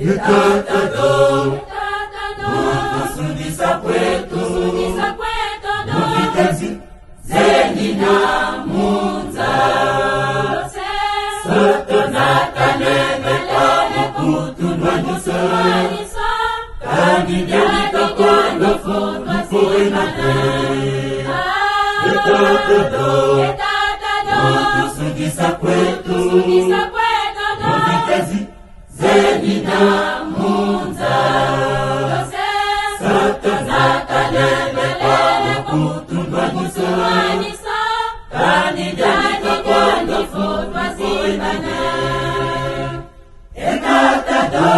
Etatado utusudisa kwetu muvitezi zenina munza sotonatanenekamo kutunwanyisa kanidyanitokondofu nukuinate. Etatado utusudisa kwetu muvitezi zenina munza sotonatanenekamo kutunwanyisa kanidyanitokondofu nukuinate. Etatado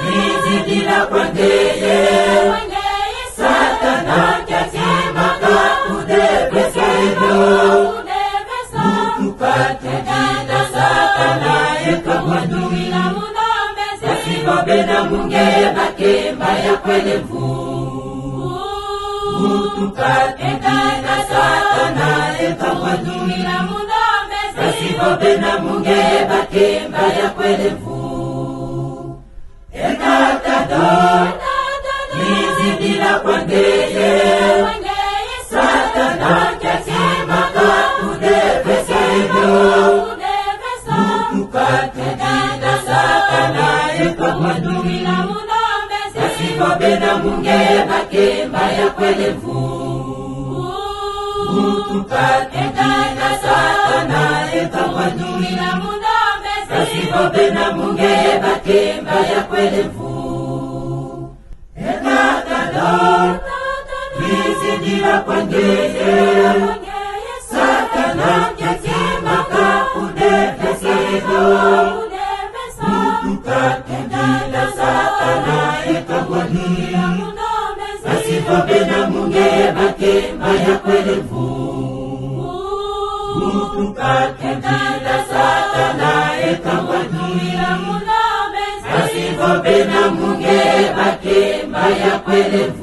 nizidila kwangeye Satana kyakemaka kudebesebyo mutukatejida Satana yekamwaduila asibabena munge bakemba yakwelevu mutukatejida Satana yekamwaduila asibabena munge bakemba yakwelevu. Etatado nizidila kwangeye Satana kyakemaka kudebesebyo mutukatejida Satana yekamwaduila asibabena munge bakemba yakwelevu mutukatejida Satana yekamwaduila asibabena munge bakemba yakwelevu. Etatado nizidila kwangeye Satana kyakemaka kudebesebyo mutukatejida Satana yekamwaduila asibabena munge bakemba yakwelevu mutukatejida Satana yekamwaduila asibabena munge bakemba yakwelevu.